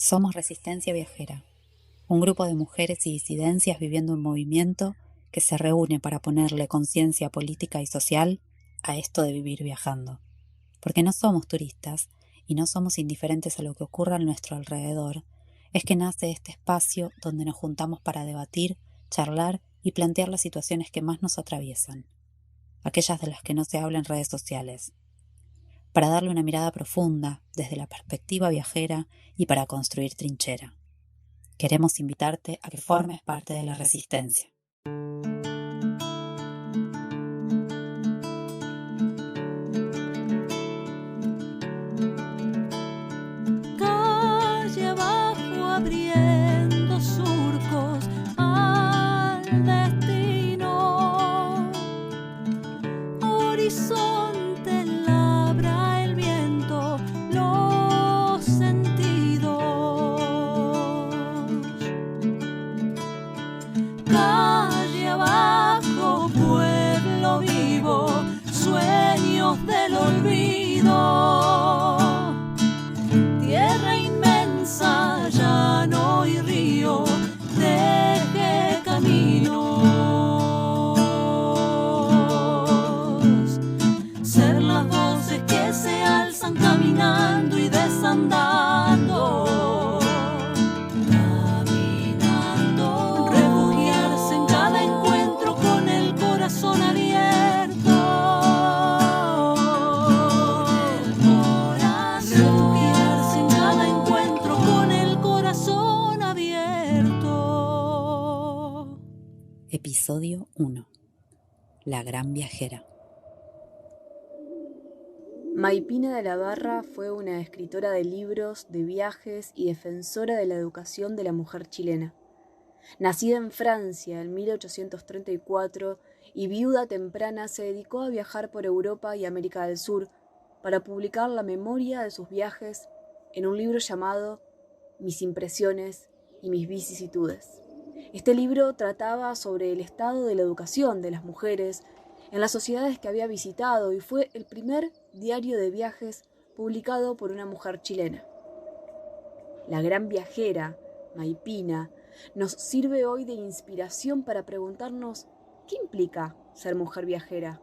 Somos Resistencia Viajera, un grupo de mujeres y disidencias viviendo un movimiento que se reúne para ponerle conciencia política y social a esto de vivir viajando. Porque no somos turistas y no somos indiferentes a lo que ocurra a nuestro alrededor, es que nace este espacio donde nos juntamos para debatir, charlar y plantear las situaciones que más nos atraviesan, aquellas de las que no se habla en redes sociales, para darle una mirada profunda desde la perspectiva viajera y para construir trinchera. Queremos invitarte a que formes parte de la resistencia. Calle abajo abriendo surcos al destino. Horizonte labra el viento los sentidos. Calle abajo, pueblo vivo, sueños del olvido. Tierra inmensa, llano y río, deje caminos. Ser las voces que se alzan caminando y desandando. Caminando. Refugiarse en cada encuentro con el corazón abierto. Refugiarse en cada encuentro con el corazón abierto. Episodio 1. La Gran Viajera. Maipina de la Barra fue una escritora de libros, de viajes y defensora de la educación de la mujer chilena. Nacida en Francia en 1834 y viuda temprana, se dedicó a viajar por Europa y América del Sur para publicar la memoria de sus viajes en un libro llamado Mis impresiones y mis vicisitudes. Este libro trataba sobre el estado de la educación de las mujeres en las sociedades que había visitado y fue el primer diario de viajes publicado por una mujer chilena. La gran viajera, Maipina, nos sirve hoy de inspiración para preguntarnos ¿qué implica ser mujer viajera?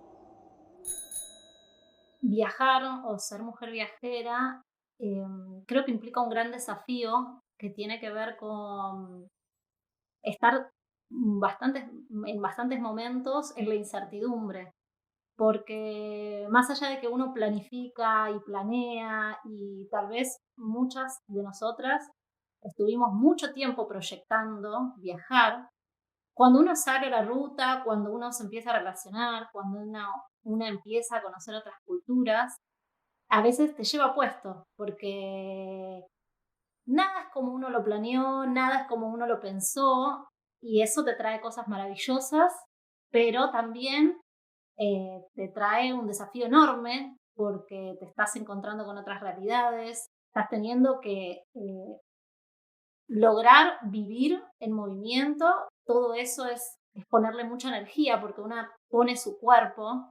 Viajar o ser mujer viajera creo que implica un gran desafío que tiene que ver con estar en bastantes momentos en la incertidumbre, porque más allá de que uno planifica y planea y tal vez muchas de nosotras estuvimos mucho tiempo proyectando viajar, cuando uno sale a la ruta, cuando uno se empieza a relacionar, cuando uno empieza a conocer otras culturas, a veces te lleva puesto, porque nada es como uno lo planeó, nada es como uno lo pensó, y eso te trae cosas maravillosas, pero también te trae un desafío enorme porque te estás encontrando con otras realidades, estás teniendo que lograr vivir en movimiento. Todo eso es ponerle mucha energía porque una pone su cuerpo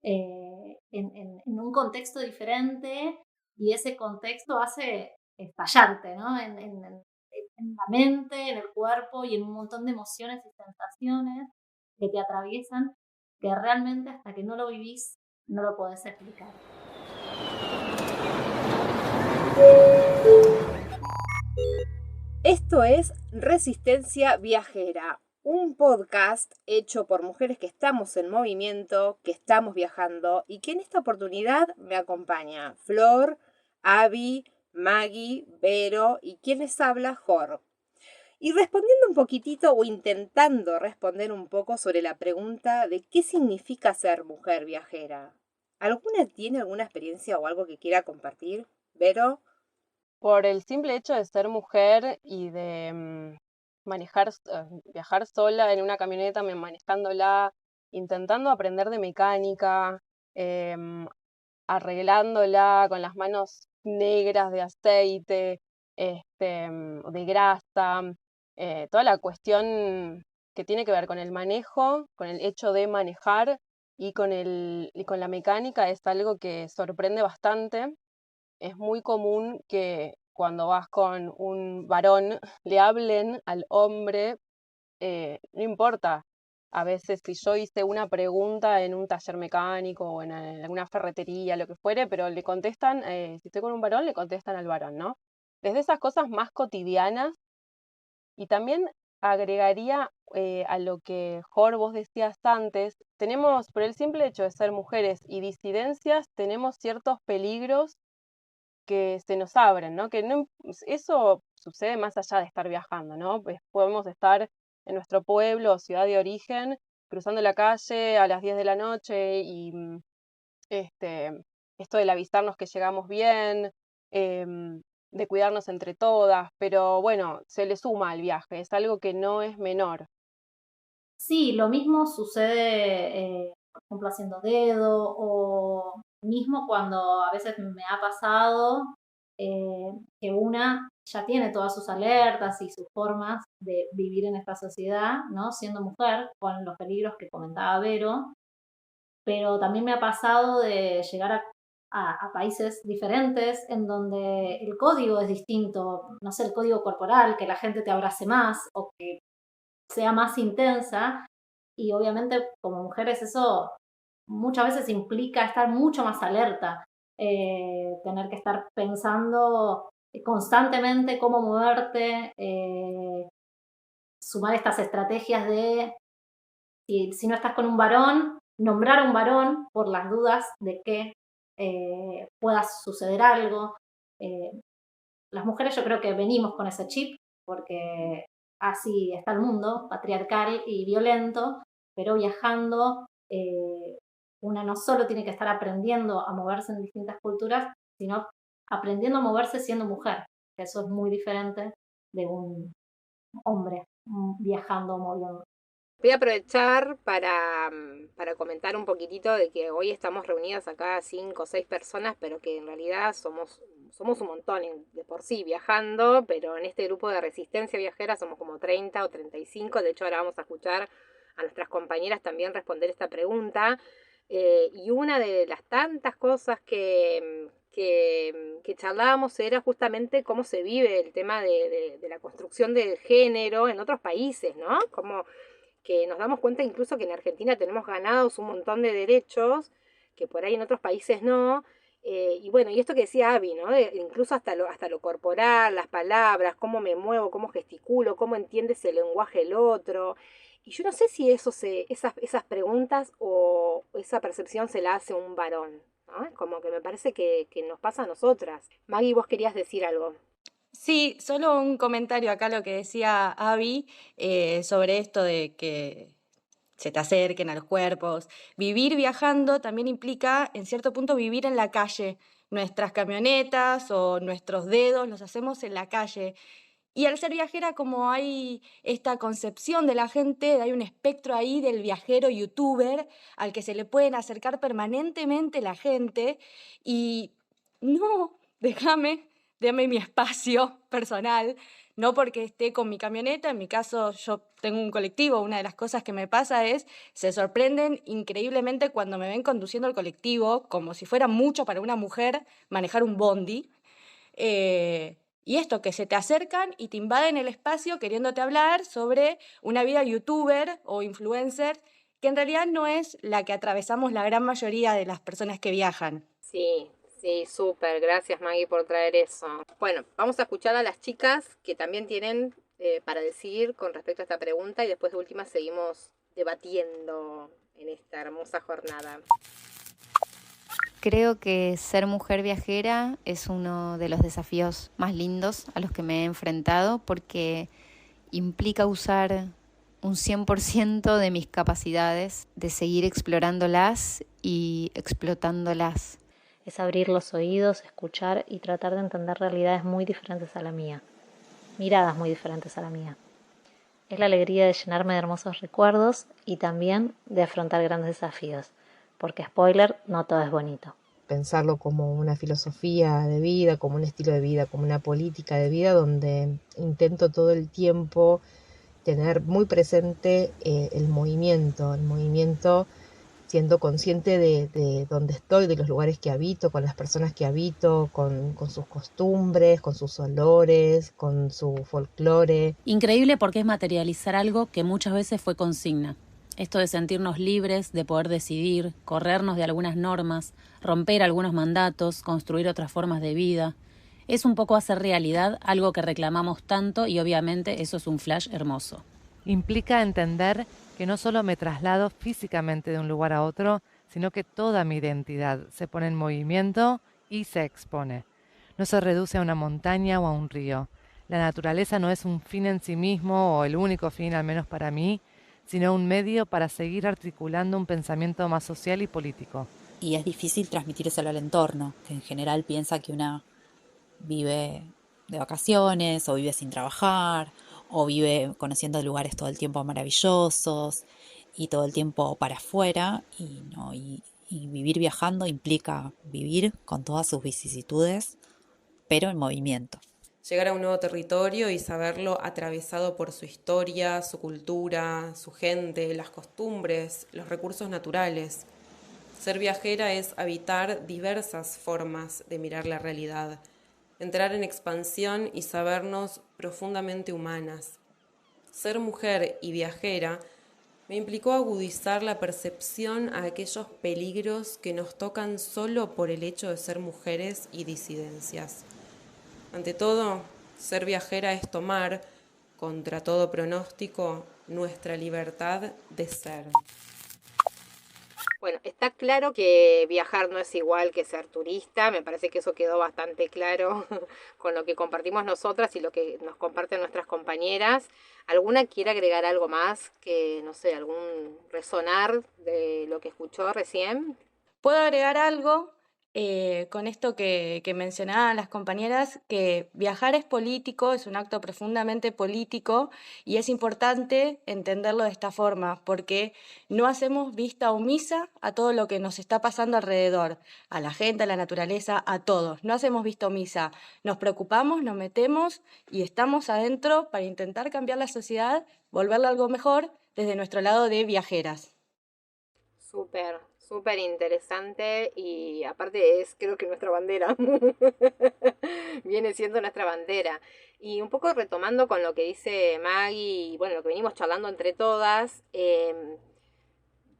en un contexto diferente y ese contexto hace estallarte, ¿no? En la mente, en el cuerpo y en un montón de emociones y sensaciones que te atraviesan, que realmente hasta que no lo vivís no lo podés explicar. Esto es Resistencia Viajera, un podcast hecho por mujeres que estamos en movimiento, que estamos viajando y que en esta oportunidad me acompaña Flor, Abby, Maggie, Vero y quien les habla, Jor. Y respondiendo un poquitito o intentando responder un poco sobre la pregunta de qué significa ser mujer viajera. ¿Alguna tiene alguna experiencia o algo que quiera compartir? Vero. Por el simple hecho de ser mujer y de viajar sola en una camioneta, manejándola, intentando aprender de mecánica, em, arreglándola con las manos negras de aceite, de grasa, toda la cuestión que tiene que ver con el manejo, con el hecho de manejar y con la mecánica es algo que sorprende bastante. Es muy común que cuando vas con un varón le hablen al hombre, no importa. A veces si yo hice una pregunta en un taller mecánico o en alguna ferretería, lo que fuere, pero le contestan, si estoy con un varón, le contestan al varón, ¿no? Desde esas cosas más cotidianas. Y también agregaría a lo que, Jor, vos decías antes, tenemos, por el simple hecho de ser mujeres y disidencias, tenemos ciertos peligros que se nos abren, ¿no? Que no, eso sucede más allá de estar viajando, ¿no? Pues podemos estar en nuestro pueblo o ciudad de origen, cruzando la calle a las 10 de la noche y este, esto del avisarnos que llegamos bien, de cuidarnos entre todas, pero bueno, se le suma al viaje, es algo que no es menor. Sí, lo mismo sucede, por ejemplo, haciendo dedo o mismo cuando a veces me ha pasado que una ya tiene todas sus alertas y sus formas de vivir en esta sociedad, ¿no? Siendo mujer, con los peligros que comentaba Vero, pero también me ha pasado de llegar a países diferentes en donde el código es distinto, no sé, el código corporal, que la gente te abrace más o que sea más intensa y obviamente como mujeres eso muchas veces implica estar mucho más alerta, tener que estar pensando constantemente cómo moverte, sumar estas estrategias de si no estás con un varón, nombrar a un varón por las dudas de que pueda suceder algo. Eh, las mujeres yo creo que venimos con ese chip porque así está el mundo, patriarcal y violento, pero viajando una no solo tiene que estar aprendiendo a moverse en distintas culturas, sino aprendiendo a moverse siendo mujer, que eso es muy diferente de un hombre viajando o moviendo. Voy a aprovechar para comentar un poquitito de que hoy estamos reunidas acá 5 o 6 personas, pero que en realidad somos un montón de por sí viajando, pero en este grupo de resistencia viajera somos como 30 o 35. De hecho, ahora vamos a escuchar a nuestras compañeras también responder esta pregunta. Y una de las tantas cosas que charlábamos era justamente cómo se vive el tema de la construcción del género en otros países, ¿no? Como que nos damos cuenta incluso que en Argentina tenemos ganados un montón de derechos que por ahí en otros países no. Y bueno, y esto que decía Abby, ¿no? Incluso hasta lo corporal, las palabras, cómo me muevo, cómo gesticulo, cómo entiende ese lenguaje el otro. Y yo no sé si esas preguntas o esa percepción se la hace un varón, ¿no? Como que me parece que nos pasa a nosotras. Maggie, vos querías decir algo. Sí, solo un comentario acá a lo que decía Abby sobre esto de que se te acerquen a los cuerpos. Vivir viajando también implica, en cierto punto, vivir en la calle. Nuestras camionetas o nuestros dedos los hacemos en la calle. Y al ser viajera, como hay esta concepción de la gente, hay un espectro ahí del viajero youtuber al que se le pueden acercar permanentemente la gente y no, déjame mi espacio personal, no porque esté con mi camioneta, en mi caso yo tengo un colectivo, una de las cosas que me pasa es, se sorprenden increíblemente cuando me ven conduciendo el colectivo, como si fuera mucho para una mujer manejar un bondi. Y esto, que se te acercan y te invaden el espacio queriéndote hablar sobre una vida youtuber o influencer que en realidad no es la que atravesamos la gran mayoría de las personas que viajan. Sí, sí, súper. Gracias, Maggie, por traer eso. Bueno, vamos a escuchar a las chicas que también tienen para decir con respecto a esta pregunta y después de última seguimos debatiendo en esta hermosa jornada. Creo que ser mujer viajera es uno de los desafíos más lindos a los que me he enfrentado porque implica usar un 100% de mis capacidades, de seguir explorándolas y explotándolas. Es abrir los oídos, escuchar y tratar de entender realidades muy diferentes a la mía, miradas muy diferentes a la mía. Es la alegría de llenarme de hermosos recuerdos y también de afrontar grandes desafíos, porque spoiler, no todo es bonito. Pensarlo como una filosofía de vida, como un estilo de vida, como una política de vida donde intento todo el tiempo tener muy presente el movimiento siendo consciente de dónde estoy, de los lugares que habito, con las personas que habito, con sus costumbres, con sus olores, con su folclore. Increíble porque es materializar algo que muchas veces fue consigna. Esto de sentirnos libres, de poder decidir, corrernos de algunas normas, romper algunos mandatos, construir otras formas de vida. Es un poco hacer realidad algo que reclamamos tanto y obviamente eso es un flash hermoso. Implica entender que no solo me traslado físicamente de un lugar a otro, sino que toda mi identidad se pone en movimiento y se expone. No se reduce a una montaña o a un río. La naturaleza no es un fin en sí mismo o el único fin, al menos para mí, sino un medio para seguir articulando un pensamiento más social y político. Y es difícil transmitírselo al entorno, que en general piensa que una vive de vacaciones o vive sin trabajar o vive conociendo lugares todo el tiempo maravillosos y todo el tiempo para afuera y vivir viajando implica vivir con todas sus vicisitudes, pero en movimiento. Llegar a un nuevo territorio y saberlo atravesado por su historia, su cultura, su gente, las costumbres, los recursos naturales. Ser viajera es habitar diversas formas de mirar la realidad, entrar en expansión y sabernos profundamente humanas. Ser mujer y viajera me implicó agudizar la percepción a aquellos peligros que nos tocan solo por el hecho de ser mujeres y disidencias. Ante todo, ser viajera es tomar, contra todo pronóstico, nuestra libertad de ser. Bueno, está claro que viajar no es igual que ser turista, me parece que eso quedó bastante claro con lo que compartimos nosotras y lo que nos comparten nuestras compañeras. ¿Alguna quiere agregar algo más que, no sé, algún resonar de lo que escuchó recién? ¿Puedo agregar algo con esto que mencionaban las compañeras? Que viajar es político, es un acto profundamente político y es importante entenderlo de esta forma porque no hacemos vista omisa a todo lo que nos está pasando alrededor, a la gente, a la naturaleza, a todos. No hacemos vista omisa, nos preocupamos, nos metemos y estamos adentro para intentar cambiar la sociedad, volverla algo mejor desde nuestro lado de viajeras. Súper interesante y aparte es creo que nuestra bandera, viene siendo nuestra bandera. Y un poco retomando con lo que dice Maggie y bueno, lo que venimos charlando entre todas,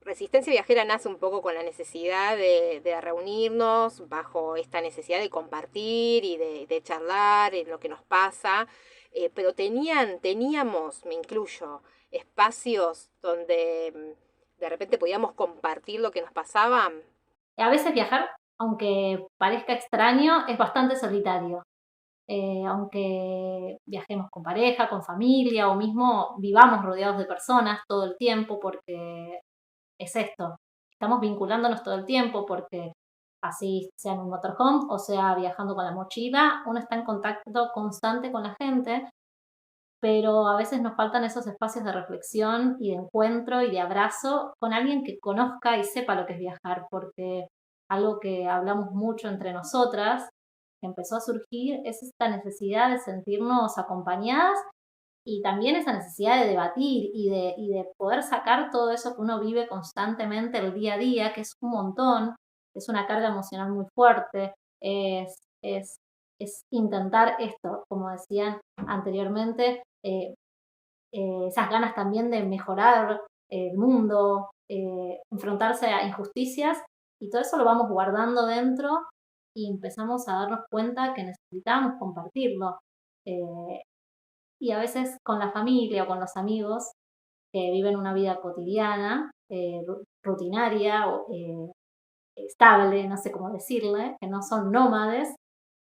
Resistencia Viajera nace un poco con la necesidad de reunirnos bajo esta necesidad de compartir y de charlar en lo que nos pasa, pero teníamos, me incluyo, espacios donde de repente podíamos compartir lo que nos pasaba. A veces viajar, aunque parezca extraño, es bastante solitario. Aunque viajemos con pareja, con familia o mismo vivamos rodeados de personas todo el tiempo, porque es esto, estamos vinculándonos todo el tiempo porque así sea en un motorhome o sea viajando con la mochila, uno está en contacto constante con la gente, pero a veces nos faltan esos espacios de reflexión y de encuentro y de abrazo con alguien que conozca y sepa lo que es viajar, porque algo que hablamos mucho entre nosotras, que empezó a surgir, es esta necesidad de sentirnos acompañadas y también esa necesidad de debatir y de poder sacar todo eso que uno vive constantemente el día a día, que es un montón, es una carga emocional muy fuerte, es intentar esto, como decían anteriormente, esas ganas también de mejorar el mundo, enfrentarse a injusticias y todo eso lo vamos guardando dentro y empezamos a darnos cuenta que necesitamos compartirlo. Y a veces con la familia o con los amigos que viven una vida cotidiana, rutinaria o estable, no sé cómo decirle, que no son nómades,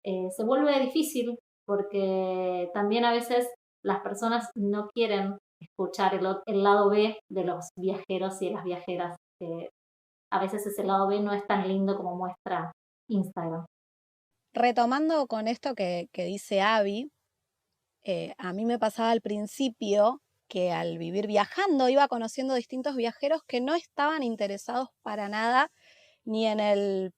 se vuelve difícil porque también a veces las personas no quieren escuchar el lado B de los viajeros y de las viajeras. A veces ese lado B no es tan lindo como muestra Instagram. Retomando con esto que dice Abby, a mí me pasaba al principio que al vivir viajando iba conociendo distintos viajeros que no estaban interesados para nada ni en el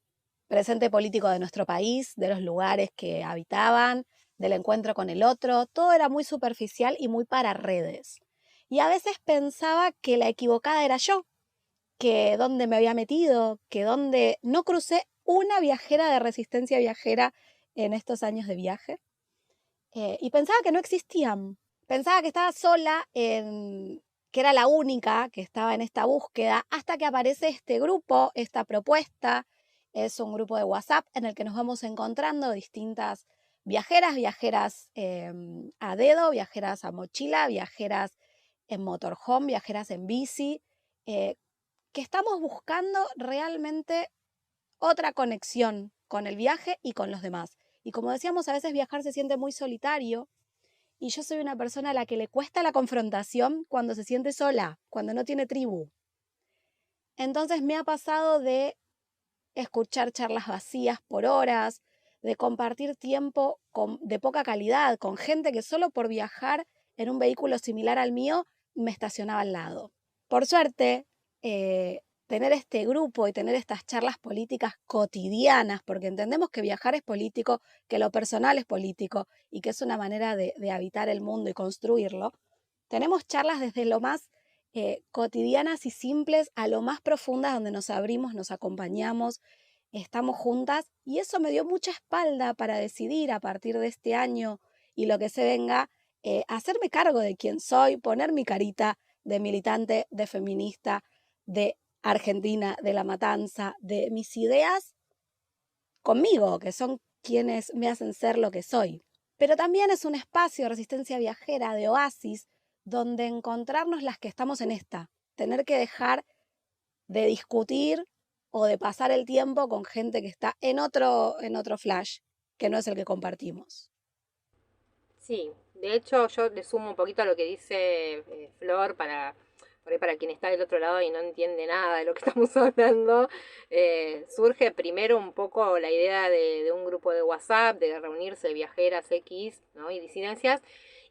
presente político de nuestro país, de los lugares que habitaban, del encuentro con el otro. Todo era muy superficial y muy para redes. Y a veces pensaba que la equivocada era yo, que dónde me había metido, que dónde no crucé una viajera de resistencia viajera en estos años de viaje. Y pensaba que no existían. Pensaba que estaba sola, que era la única que estaba en esta búsqueda, hasta que aparece este grupo, esta propuesta. Es un grupo de WhatsApp en el que nos vamos encontrando distintas viajeras a dedo, viajeras a mochila, viajeras en motorhome, viajeras en bici, que estamos buscando realmente otra conexión con el viaje y con los demás. Y como decíamos, a veces viajar se siente muy solitario y yo soy una persona a la que le cuesta la confrontación cuando se siente sola, cuando no tiene tribu. Entonces me ha pasado de escuchar charlas vacías por horas, de compartir tiempo de poca calidad con gente que solo por viajar en un vehículo similar al mío me estacionaba al lado. Por suerte, tener este grupo y tener estas charlas políticas cotidianas, porque entendemos que viajar es político, que lo personal es político y que es una manera de habitar el mundo y construirlo, tenemos charlas desde lo más cotidianas y simples a lo más profundas, donde nos abrimos, nos acompañamos, estamos juntas, y eso me dio mucha espalda para decidir a partir de este año y lo que se venga, hacerme cargo de quién soy, poner mi carita de militante, de feminista, de argentina, de la matanza, de mis ideas conmigo, que son quienes me hacen ser lo que soy. Pero también es un espacio de resistencia viajera, de oasis, donde encontrarnos las que estamos en esta, tener que dejar de discutir o de pasar el tiempo con gente que está en otro flash, que no es el que compartimos. Sí, de hecho yo le sumo un poquito a lo que dice Flor por ahí para quien está del otro lado y no entiende nada de lo que estamos hablando. Surge primero un poco la idea de un grupo de WhatsApp, de reunirse viajeras X, ¿no? Y disidencias,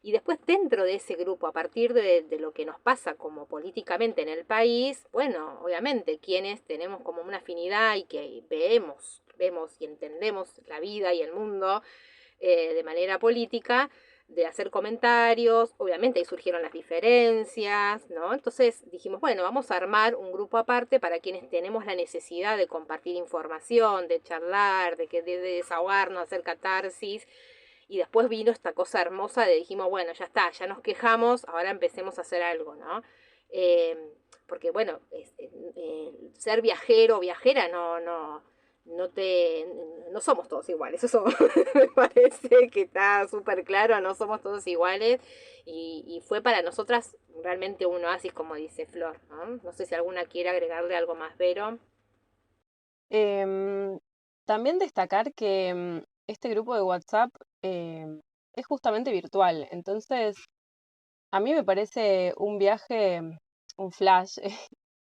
y después dentro de ese grupo, a partir de lo que nos pasa como políticamente en el país, bueno, obviamente quienes tenemos como una afinidad y que vemos y entendemos la vida y el mundo de manera política, de hacer comentarios, obviamente ahí surgieron las diferencias, ¿no? Entonces dijimos, bueno, vamos a armar un grupo aparte para quienes tenemos la necesidad de compartir información, de charlar, de desahogarnos, hacer catarsis. Y después vino esta cosa hermosa de dijimos, bueno, ya está, ya nos quejamos, ahora empecemos a hacer algo, ¿no? Porque bueno, ser viajero o viajera no somos todos iguales, eso me parece que está súper claro, no somos todos iguales, y fue para nosotras realmente un oasis, como dice Flor, ¿no? No sé si alguna quiere agregarle algo más, Vero. También destacar que este grupo de WhatsApp es justamente virtual, entonces a mí me parece un viaje, un flash,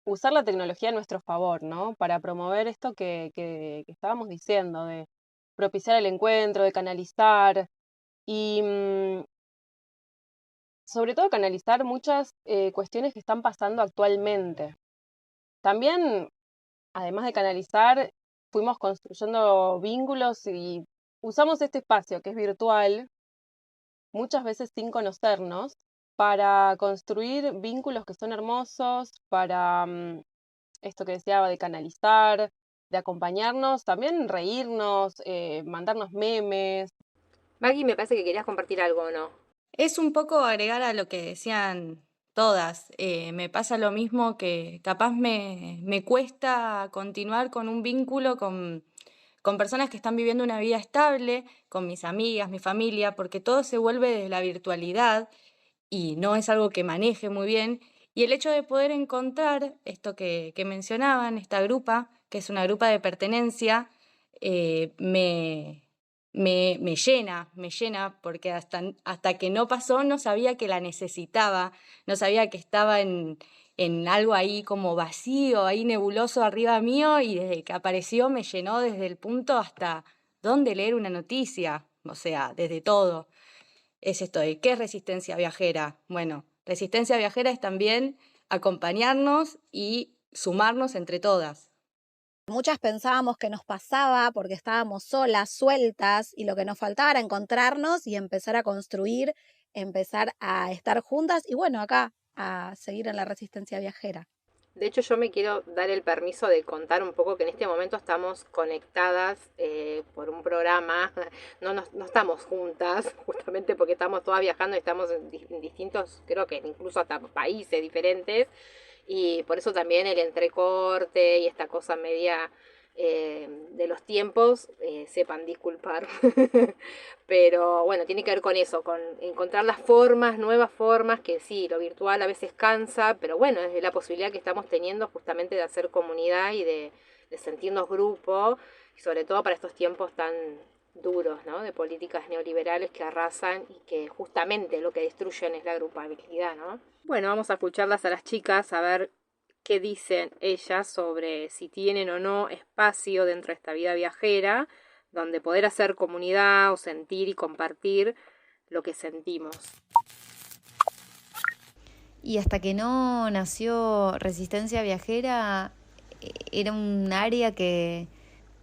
usar la tecnología a nuestro favor, ¿no? Para promover esto que estábamos diciendo, de propiciar el encuentro, de canalizar y sobre todo canalizar muchas cuestiones que están pasando actualmente. También, además de canalizar, fuimos construyendo vínculos y usamos este espacio que es virtual, muchas veces sin conocernos, para construir vínculos que son hermosos, para esto que deseaba de canalizar, de acompañarnos, también reírnos, mandarnos memes. Maggie, me parece que querías compartir algo, ¿o no? Es un poco agregar a lo que decían todas. Me pasa lo mismo, que capaz me cuesta continuar con un vínculo con personas que están viviendo una vida estable, con mis amigas, mi familia, porque todo se vuelve de la virtualidad y no es algo que maneje muy bien. Y el hecho de poder encontrar esto que mencionaban, esta grupa, que es una grupa de pertenencia, me llena, porque hasta que no pasó no sabía que la necesitaba, no sabía que estaba en algo ahí como vacío, ahí nebuloso arriba mío, y desde que apareció me llenó desde el punto hasta dónde leer una noticia, o sea, desde todo. Es esto de ¿qué es resistencia viajera? Bueno, resistencia viajera es también acompañarnos y sumarnos entre todas. Muchas pensábamos que nos pasaba porque estábamos solas, sueltas, y lo que nos faltaba era encontrarnos y empezar a construir, empezar a estar juntas y bueno, acá a seguir en la resistencia viajera. De hecho, yo me quiero dar el permiso de contar un poco que en este momento estamos conectadas por un programa, no estamos juntas, justamente porque estamos todas viajando y estamos en distintos, creo que incluso hasta países diferentes, y por eso también el entrecorte y esta cosa media de los tiempos, sepan disculpar. Pero bueno, tiene que ver con eso, con encontrar las formas, nuevas formas, que sí, lo virtual a veces cansa, pero bueno, es la posibilidad que estamos teniendo justamente de hacer comunidad y de sentirnos grupo, y sobre todo para estos tiempos tan duros, ¿no? De políticas neoliberales que arrasan y que justamente lo que destruyen es la grupabilidad, ¿no? Bueno, vamos a escucharlas a las chicas, a ver qué dicen ellas sobre si tienen o no espacio dentro de esta vida viajera, donde poder hacer comunidad o sentir y compartir lo que sentimos. Y hasta que no nació Resistencia Viajera, era un área que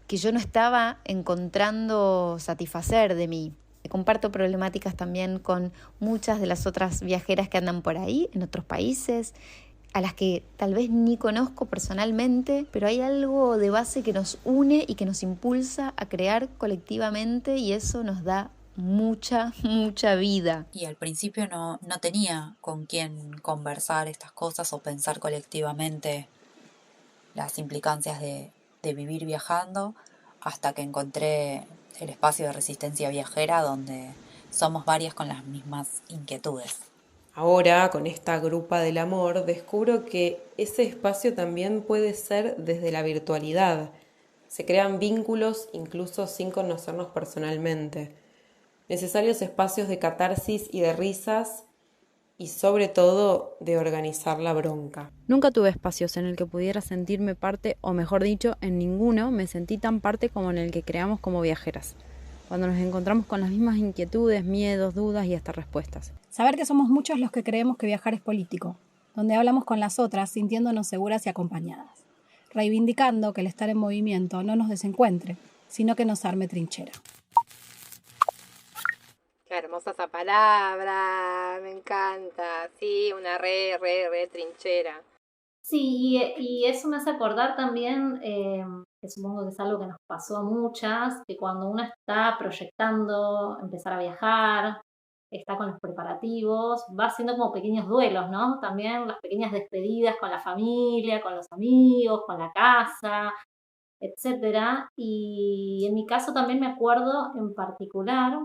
yo no estaba encontrando satisfacer de mí. Comparto problemáticas también con muchas de las otras viajeras que andan por ahí, en otros países, a las que tal vez ni conozco personalmente, pero hay algo de base que nos une y que nos impulsa a crear colectivamente, y eso nos da mucha vida. Y al principio no tenía con quién conversar estas cosas o pensar colectivamente las implicancias de vivir viajando, hasta que encontré el espacio de Resistencia Viajera, donde somos varias con las mismas inquietudes. Ahora, con esta grupa del amor, descubro que ese espacio también puede ser desde la virtualidad. Se crean vínculos incluso sin conocernos personalmente. Necesarios espacios de catarsis y de risas, y sobre todo de organizar la bronca. Nunca tuve espacios en el que pudiera sentirme parte, o mejor dicho, en ninguno me sentí tan parte como en el que creamos como viajeras, cuando nos encontramos con las mismas inquietudes, miedos, dudas y hasta respuestas. Saber que somos muchos los que creemos que viajar es político, donde hablamos con las otras sintiéndonos seguras y acompañadas, reivindicando que el estar en movimiento no nos desencuentre, sino que nos arme trinchera. Qué hermosa esa palabra, me encanta. Sí, una re trinchera. Sí, y eso me hace acordar también, que supongo que es algo que nos pasó a muchas, que cuando uno está proyectando empezar a viajar, está con los preparativos, va haciendo como pequeños duelos, ¿no? También las pequeñas despedidas con la familia, con los amigos, con la casa, etcétera. Y en mi caso también me acuerdo en particular,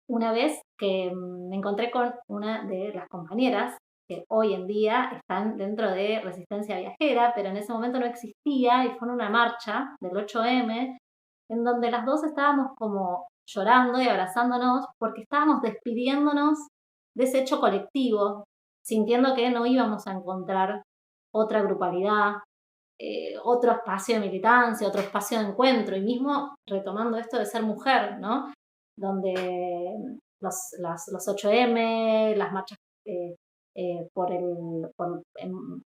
una vez que me encontré con una de las compañeras que hoy en día están dentro de Resistencia Viajera, pero en ese momento no existía, y fue en una marcha del 8M, en donde las dos estábamos como llorando y abrazándonos porque estábamos despidiéndonos de ese hecho colectivo, sintiendo que no íbamos a encontrar otra grupalidad, otro espacio de militancia, otro espacio de encuentro, y mismo retomando esto de ser mujer, ¿no? Donde los 8M, las marchas en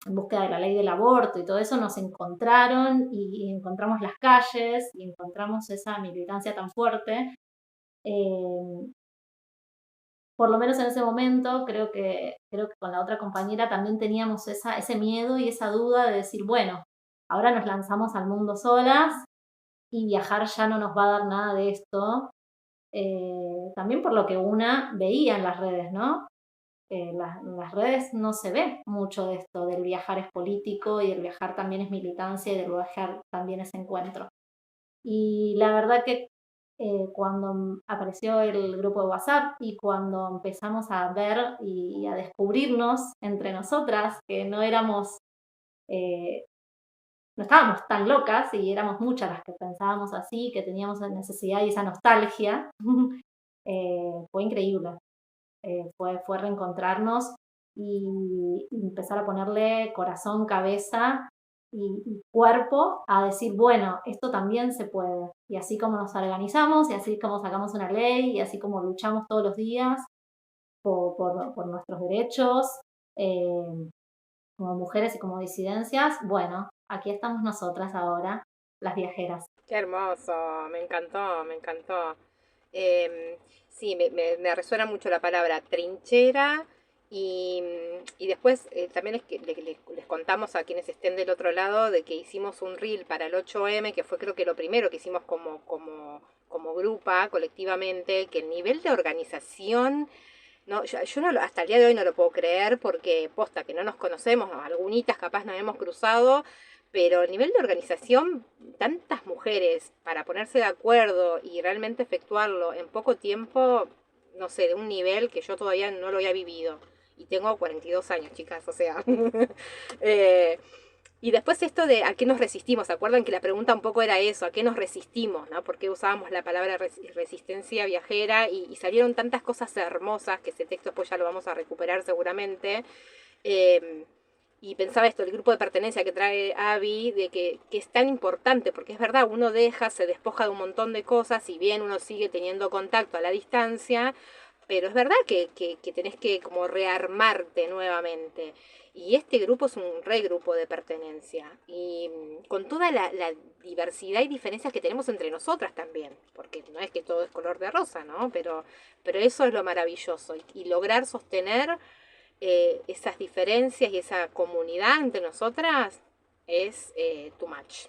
búsqueda de la ley del aborto y todo eso, nos encontraron y encontramos las calles y encontramos esa militancia tan fuerte. Por lo menos en ese momento, creo que con la otra compañera también teníamos ese miedo y esa duda de decir, bueno, ahora nos lanzamos al mundo solas y viajar ya no nos va a dar nada de esto. También por lo que una veía en las redes, ¿no? En las redes no se ve mucho de esto, del viajar es político y el viajar también es militancia y del viajar también es encuentro. Y la verdad que cuando apareció el grupo de WhatsApp y cuando empezamos a ver y a descubrirnos entre nosotras, que no estábamos tan locas y éramos muchas las que pensábamos así, que teníamos esa necesidad y esa nostalgia, fue increíble. Fue reencontrarnos y empezar a ponerle corazón, cabeza y cuerpo a decir, bueno, esto también se puede. Y así como nos organizamos, y así como sacamos una ley, y así como luchamos todos los días por nuestros derechos, como mujeres y como disidencias, bueno, aquí estamos nosotras ahora, las viajeras. Qué hermoso, me encantó, me encantó. Sí, me resuena mucho la palabra trinchera Y después también les contamos a quienes estén del otro lado de que hicimos un reel para el 8M, que fue creo que lo primero que hicimos como grupa, colectivamente, que el nivel de organización, no, yo no hasta el día de hoy no lo puedo creer porque posta que no nos conocemos, algunitas capaz nos hemos cruzado, pero el nivel de organización, tantas mujeres para ponerse de acuerdo y realmente efectuarlo en poco tiempo, no sé, de un nivel que yo todavía no lo había vivido. Y tengo 42 años, chicas, o sea. Y después esto de a qué nos resistimos. ¿Se acuerdan que la pregunta un poco era eso? ¿A qué nos resistimos? ¿No? ¿Por qué usábamos la palabra resistencia viajera? Y salieron tantas cosas hermosas que ese texto después ya lo vamos a recuperar seguramente. Y pensaba esto, el grupo de pertenencia que trae Abby, de que es tan importante, porque es verdad, uno se despoja de un montón de cosas, si bien uno sigue teniendo contacto a la distancia, pero es verdad que tenés que como rearmarte nuevamente. Y este grupo es un regrupo de pertenencia. Y con toda la diversidad y diferencias que tenemos entre nosotras también. Porque no es que todo es color de rosa, ¿no? Pero eso es lo maravilloso. Y lograr sostener esas diferencias y esa comunidad entre nosotras es too much.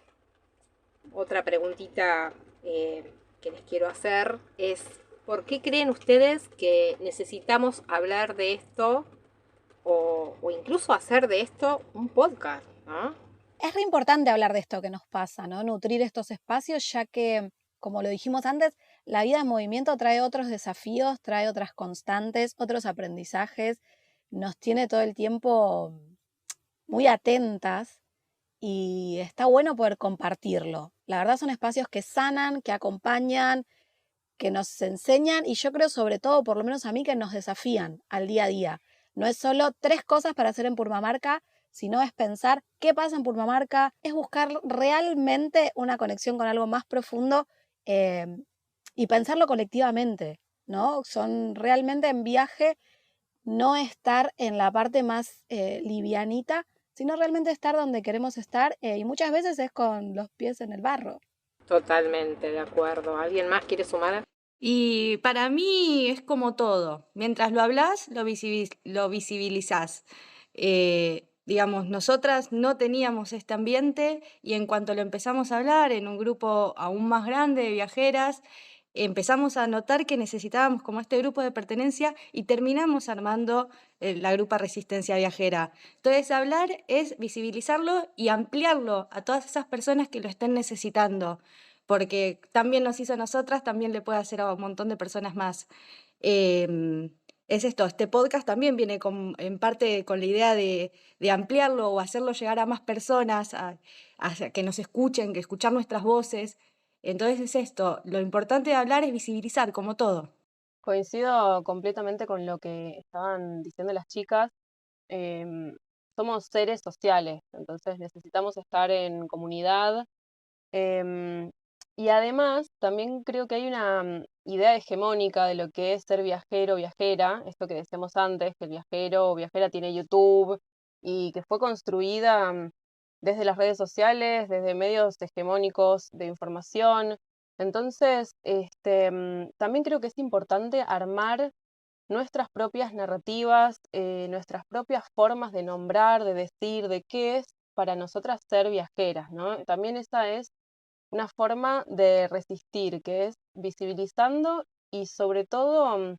Otra preguntita que les quiero hacer es, ¿por qué creen ustedes que necesitamos hablar de esto o incluso hacer de esto un podcast, ¿no? Es re importante hablar de esto que nos pasa, ¿no? Nutrir estos espacios, ya que, como lo dijimos antes, la vida en movimiento trae otros desafíos, trae otras constantes, otros aprendizajes, nos tiene todo el tiempo muy atentas y está bueno poder compartirlo. La verdad son espacios que sanan, que acompañan, que nos enseñan y yo creo sobre todo, por lo menos a mí, que nos desafían al día a día. No es solo 3 cosas para hacer en Purmamarca, sino es pensar qué pasa en Purmamarca, es buscar realmente una conexión con algo más profundo y pensarlo colectivamente, ¿no? Son realmente en viaje, no estar en la parte más livianita, sino realmente estar donde queremos estar y muchas veces es con los pies en el barro. Totalmente de acuerdo. ¿Alguien más quiere sumar? Y para mí es como todo. Mientras lo hablas, lo visibilizás. Digamos, nosotras no teníamos este ambiente y en cuanto lo empezamos a hablar en un grupo aún más grande de viajeras, empezamos a notar que necesitábamos como este grupo de pertenencia y terminamos armando la grupa Resistencia Viajera. Entonces, hablar es visibilizarlo y ampliarlo a todas esas personas que lo estén necesitando, porque también nos hizo a nosotras, también le puede hacer a un montón de personas más. Es esto, este podcast también viene en parte con la idea de ampliarlo o hacerlo llegar a más personas, a que nos escuchen, que escuchar nuestras voces. Entonces es esto, lo importante de hablar es visibilizar, como todo. Coincido completamente con lo que estaban diciendo las chicas. Somos seres sociales, entonces necesitamos estar en comunidad. em, y además, también creo que hay una idea hegemónica de lo que es ser viajero o viajera, esto que decíamos antes, que el viajero o viajera tiene YouTube y que fue construida desde las redes sociales, desde medios hegemónicos de información. Entonces, también creo que es importante armar nuestras propias narrativas, nuestras propias formas de nombrar, de decir, de qué es para nosotras ser viajeras, ¿no? También esa es una forma de resistir, que es visibilizando y sobre todo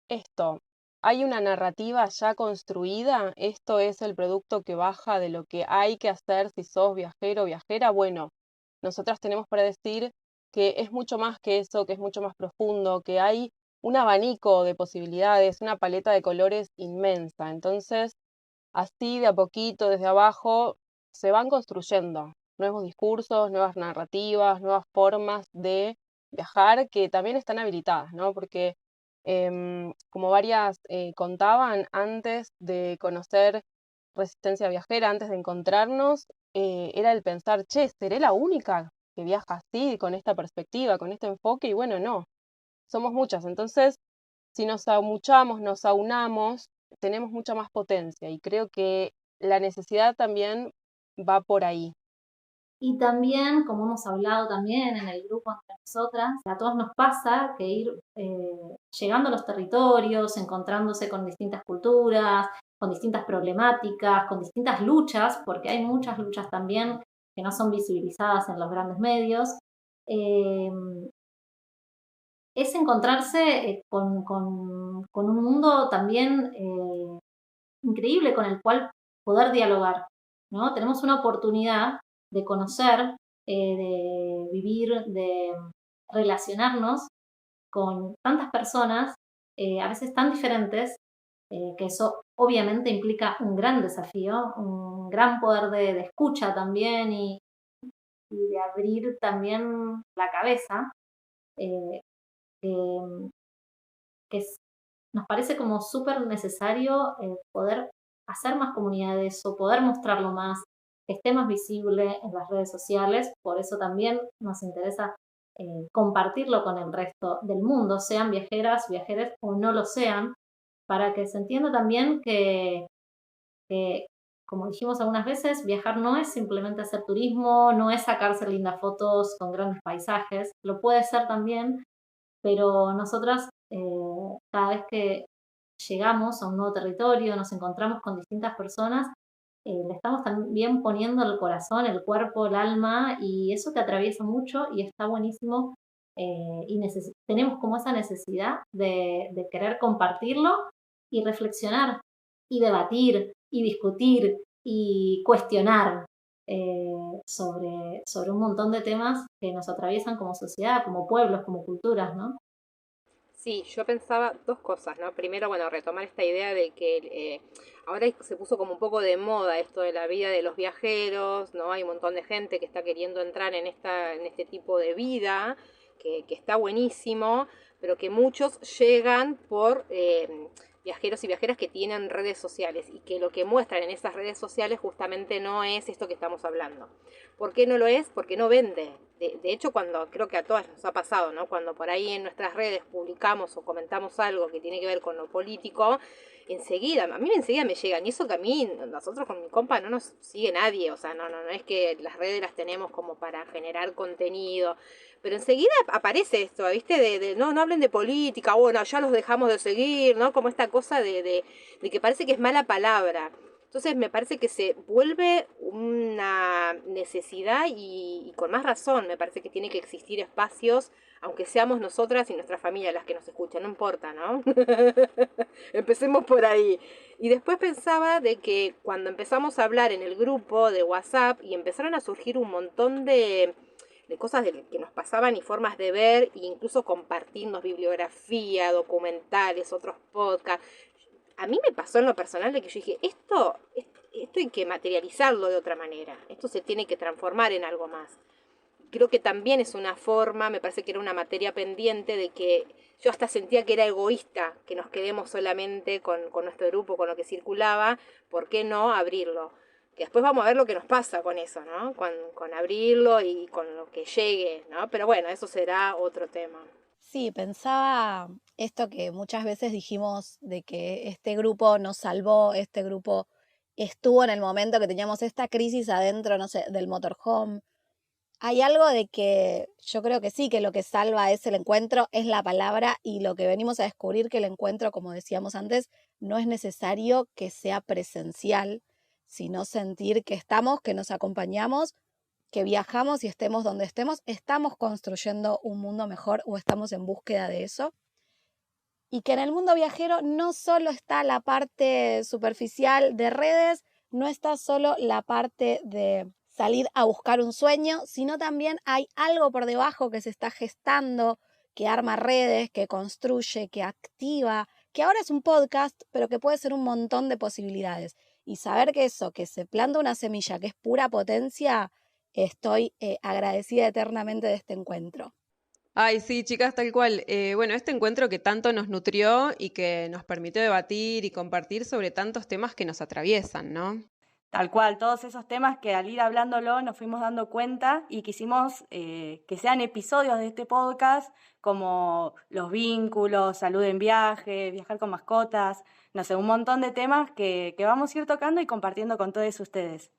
esto, hay una narrativa ya construida, esto es el producto que baja de lo que hay que hacer si sos viajero o viajera. Bueno, nosotras tenemos para decir que es mucho más que eso, que es mucho más profundo, que hay un abanico de posibilidades, una paleta de colores inmensa. Entonces, así de a poquito, desde abajo, se van construyendo nuevos discursos, nuevas narrativas, nuevas formas de viajar que también están habilitadas, ¿no? Porque como varias contaban, antes de conocer Resistencia Viajera, antes de encontrarnos, era el pensar, che, ¿seré la única que viaja así, con esta perspectiva, con este enfoque? Y bueno, no, somos muchas. Entonces, si nos amuchamos, nos aunamos, tenemos mucha más potencia y creo que la necesidad también va por ahí. Y también, como hemos hablado también en el grupo entre nosotras, a todos nos pasa que ir llegando a los territorios, encontrándose con distintas culturas, con distintas problemáticas, con distintas luchas, porque hay muchas luchas también que no son visibilizadas en los grandes medios, es encontrarse con un mundo también increíble con el cual poder dialogar, ¿no? Tenemos una oportunidad de conocer, de vivir, de relacionarnos con tantas personas, a veces tan diferentes, que eso obviamente implica un gran desafío, un gran poder de escucha también y de abrir también la cabeza, eh, que, nos parece como súper necesario poder hacer más comunidad de eso, poder mostrarlo más, que esté más visible en las redes sociales, por eso también nos interesa compartirlo con el resto del mundo, sean viajeras, viajeros o no lo sean, para que se entienda también que, como dijimos algunas veces, viajar no es simplemente hacer turismo, no es sacarse lindas fotos con grandes paisajes, lo puede ser también, pero nosotras cada vez que llegamos a un nuevo territorio, nos encontramos con distintas personas, le estamos también poniendo el corazón, el cuerpo, el alma, y eso te atraviesa mucho y está buenísimo. Y tenemos como esa necesidad de querer compartirlo y reflexionar y debatir y discutir y cuestionar sobre un montón de temas que nos atraviesan como sociedad, como pueblos, como culturas, ¿no? Sí, yo pensaba dos cosas, ¿no? Primero, bueno, retomar esta idea de que ahora se puso como un poco de moda esto de la vida de los viajeros, ¿no? Hay un montón de gente que está queriendo entrar en este tipo de vida, que está buenísimo, pero que muchos llegan por viajeros y viajeras que tienen redes sociales y que lo que muestran en esas redes sociales justamente no es esto que estamos hablando. ¿Por qué no lo es? Porque no vende. De hecho, cuando creo que a todas nos ha pasado, ¿no? Cuando por ahí en nuestras redes publicamos o comentamos algo que tiene que ver con lo político, a mí enseguida me llegan. Y eso que a mí, nosotros con mi compa no nos sigue nadie. O sea, no es que las redes las tenemos como para generar contenido. Pero enseguida aparece esto, ¿viste? No hablen de política, bueno, ya los dejamos de seguir, ¿no? Como esta cosa de que parece que es mala palabra. Entonces me parece que se vuelve una necesidad y con más razón me parece que tiene que existir espacios, aunque seamos nosotras y nuestra familia las que nos escuchan, no importa, ¿no? Empecemos por ahí. Y después pensaba de que cuando empezamos a hablar en el grupo de WhatsApp y empezaron a surgir un montón de cosas que nos pasaban y formas de ver e incluso compartirnos bibliografía, documentales, otros podcasts. A mí me pasó en lo personal de que yo dije, esto hay que materializarlo de otra manera, esto se tiene que transformar en algo más. Creo que también es una forma, me parece que era una materia pendiente de que yo hasta sentía que era egoísta que nos quedemos solamente con nuestro grupo, con lo que circulaba, ¿por qué no abrirlo? Que después vamos a ver lo que nos pasa con eso, ¿no? Con abrirlo y con lo que llegue, ¿no? Pero bueno, eso será otro tema. Sí, pensaba esto que muchas veces dijimos de que este grupo nos salvó, este grupo estuvo en el momento que teníamos esta crisis adentro, no sé, del motorhome. Hay algo de que yo creo que sí, que lo que salva es el encuentro, es la palabra, y lo que venimos a descubrir que el encuentro, como decíamos antes, no es necesario que sea presencial, sino sentir que estamos, que nos acompañamos, que viajamos y estemos donde estemos, estamos construyendo un mundo mejor o estamos en búsqueda de eso. Y que en el mundo viajero no solo está la parte superficial de redes, no está solo la parte de salir a buscar un sueño, sino también hay algo por debajo que se está gestando, que arma redes, que construye, que activa, que ahora es un podcast, pero que puede ser un montón de posibilidades. Y saber que eso, que se planta una semilla, que es pura potencia, estoy agradecida eternamente de este encuentro. Ay, sí, chicas, tal cual. Bueno, este encuentro que tanto nos nutrió y que nos permitió debatir y compartir sobre tantos temas que nos atraviesan, ¿no? Tal cual, todos esos temas que al ir hablándolo nos fuimos dando cuenta y quisimos que sean episodios de este podcast como los vínculos, salud en viaje, viajar con mascotas, no sé, un montón de temas que vamos a ir tocando y compartiendo con todos ustedes.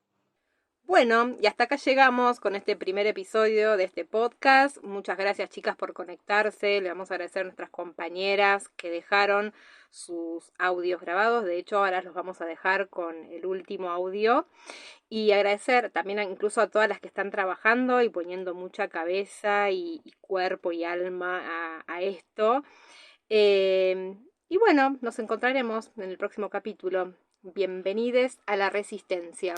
Bueno, y hasta acá llegamos con este primer episodio de este podcast. Muchas gracias, chicas, por conectarse. Le vamos a agradecer a nuestras compañeras que dejaron sus audios grabados. De hecho, ahora los vamos a dejar con el último audio. Y agradecer también incluso a todas las que están trabajando y poniendo mucha cabeza y cuerpo y alma a esto. Y bueno, nos encontraremos en el próximo capítulo. Bienvenides a la resistencia.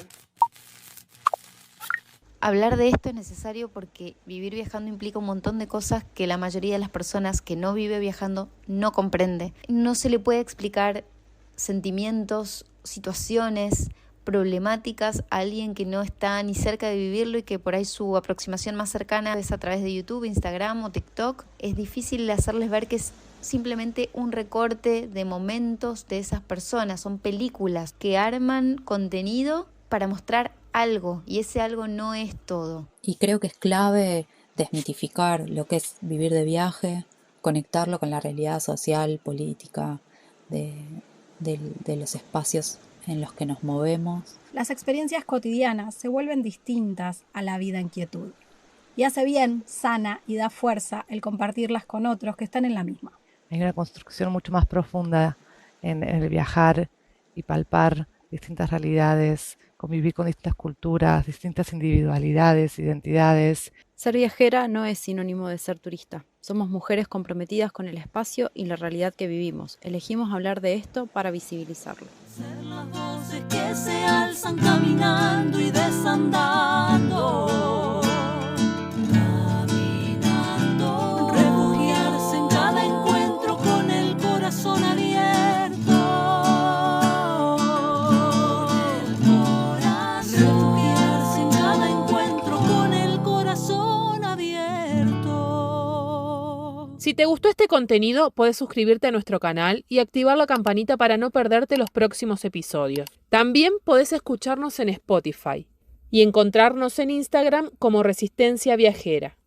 Hablar de esto es necesario porque vivir viajando implica un montón de cosas que la mayoría de las personas que no vive viajando no comprende. No se le puede explicar sentimientos, situaciones, problemáticas a alguien que no está ni cerca de vivirlo y que por ahí su aproximación más cercana es a través de YouTube, Instagram o TikTok. Es difícil hacerles ver que es simplemente un recorte de momentos de esas personas. Son películas que arman contenido para mostrar algo, y ese algo no es todo. Y creo que es clave desmitificar lo que es vivir de viaje, conectarlo con la realidad social, política, de los espacios en los que nos movemos. Las experiencias cotidianas se vuelven distintas a la vida en quietud. Y hace bien, sana y da fuerza el compartirlas con otros que están en la misma. Hay una construcción mucho más profunda en el viajar y palpar distintas realidades, convivir con distintas culturas, distintas individualidades, identidades. Ser viajera no es sinónimo de ser turista. Somos mujeres comprometidas con el espacio y la realidad que vivimos. Elegimos hablar de esto para visibilizarlo. Ser las voces que se alzan caminando y desandando. Caminando. Refugiarse en cada encuentro con el corazón abierto. Si te gustó este contenido, puedes suscribirte a nuestro canal y activar la campanita para no perderte los próximos episodios. También podés escucharnos en Spotify y encontrarnos en Instagram como Resistencia Viajera.